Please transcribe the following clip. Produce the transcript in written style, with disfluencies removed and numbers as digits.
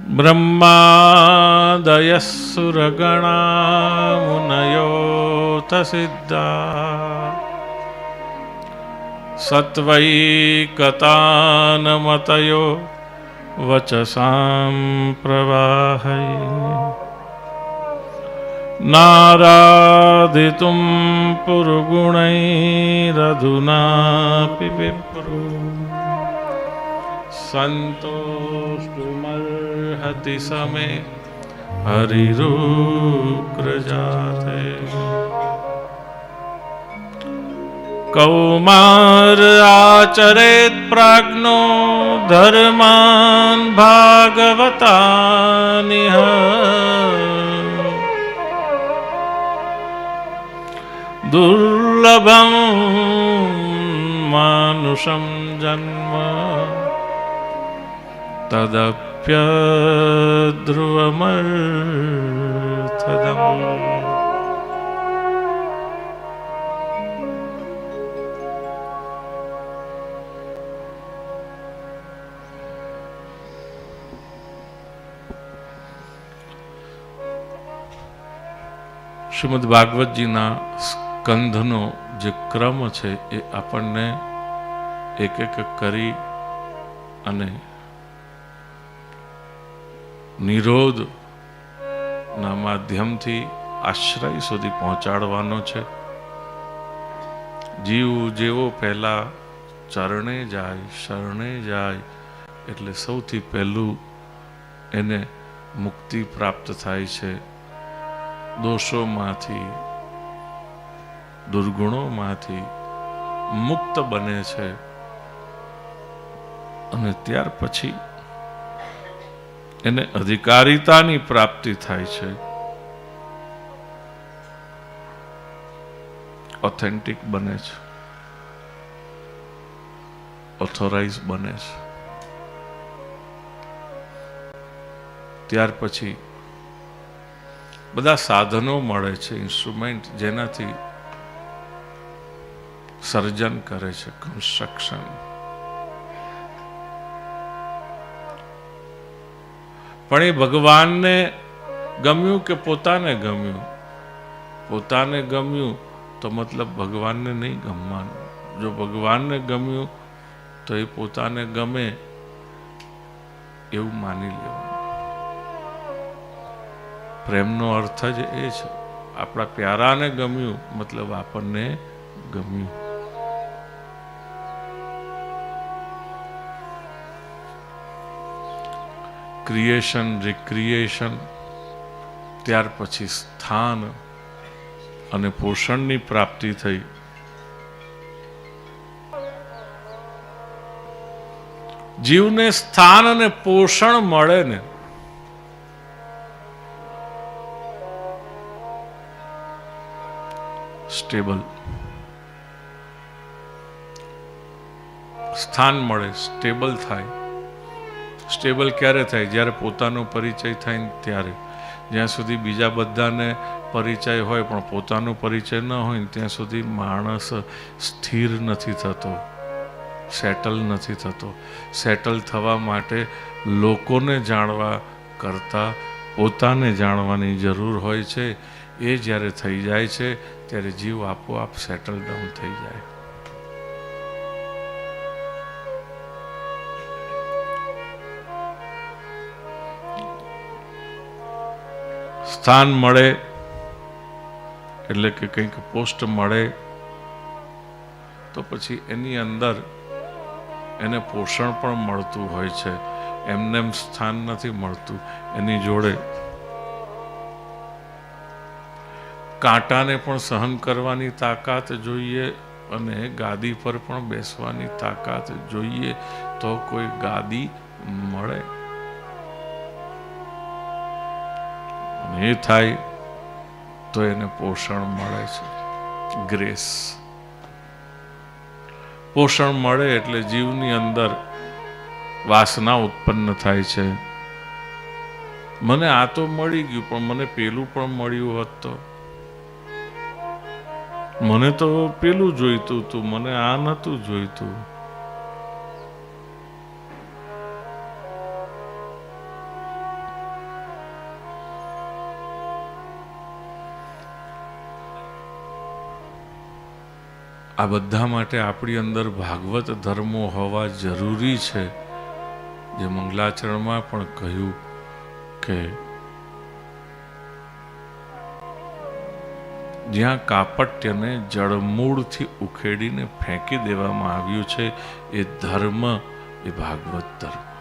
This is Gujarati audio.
ब्रह्मादयः सुरगणा मुनयोऽथ सिद्धा सत्वैकतानमतयो वचसां प्रवाहै नारादितुं पुरुगुणैरधुनापि विप्रो संतोष्टुमर्हति समे हरिरुग्रजाते कौमार आचरेत् प्राज्ञो धर्मान् भागवतानिह दुर्लभं मानुषं जन्म तदप्यध्रुवमर्थदम्। શ્રીમદ ભાગવતજીના સ્કંધનો જે ક્રમ છે એ આપણને એક એક કરી અને નિરોધના માધ્યમથી આશ્રય સુધી પહોંચાડવાનો છે. જીવ જેવો પહેલા ચરણે જાય શરણે જાય એટલે સૌથી પહેલું એને મુક્તિ પ્રાપ્ત થાય છે. દોષોમાંથી દુર્ગુણોમાંથી મુક્ત બને છે અને ત્યાર પછી એને અધિકારિતાની પ્રાપ્તિ થાય છે. ઓથેન્ટિક બને છે, ઓથોરાઇઝ બને છે. ત્યાર પછી બધા સાધનો મળે છે, ઇન્સ્ટ્રુમેન્ટ, જેનાથી સર્જન કરે છે, કન્સ્ટ્રક્શન. પણ એ ભગવાનને ગમ્યું કે પોતાને ગમ્યું? પોતાને ગમ્યું તો મતલબ ભગવાનને નહીં ગમવાનું. જો ભગવાનને ગમ્યું તો એ પોતાને ગમે એવું માની લેવાનું. પ્રેમનો અર્થ જ એ છે. આપણા પ્યારાને ગમ્યું મતલબ આપણને ગમ્યું. ક્રિએશન, રિક્રિએશન, ત્યાર પછી સ્થાન અને પોષણની પ્રાપ્તિ થઈ. જીવને સ્થાન અને પોષણ મળે ને સ્ટેબલ સ્થાન મળે, સ્ટેબલ થાય. સ્ટેબલ ક્યારે થાય? જ્યારે પોતાનો પરિચય થાય ને ત્યારે. જ્યાં સુધી બીજા બધાને પરિચય હોય પણ પોતાનો પરિચય ન હોય ને ત્યાં સુધી માણસ સ્થિર નથી થતો, સેટલ નથી થતો. સેટલ થવા માટે લોકોને જાણવા કરતાં પોતાને જાણવાની જરૂર હોય છે. એ જ્યારે થઈ જાય છે ત્યારે જીવ આપોઆપ સેટલ ડાઉન થઈ જાય. સ્થાન મળે એટલે કે કંઈક પોસ્ટ મળે તો પછી એની અંદર એને પોષણ પણ મળતું હોય છે. એમને એમ સ્થાન નથી મળતું. એની જોડે કાંટાને પણ સહન કરવાની તાકાત જોઈએ અને ગાદી પર પણ બેસવાની તાકાત જોઈએ તો કોઈ ગાદી મળે. અને એ થાય તો એને પોષણ મળે છે, ગ્રેસ. પોષણ મળે એટલે જીવની અંદર વાસના ઉત્પન્ન થાય છે. મને આ તો મળી ગયું પણ મને પેલું પણ મળ્યું હોત તો, મને તો પેલું જોઈતું હતું, મને આ નતું જોઈતું. આ બધા માટે આપણી અંદર ભાગવત ધર્મો હોવા જરૂરી છે. જે મંગલાચરણમાં પણ કહ્યું કે જ્યાં કાપટ્યને જળમૂળથી ઉખેડીને ફેંકી દેવામાં આવ્યું છે, એ ધર્મ એ ભાગવત ધર્મ.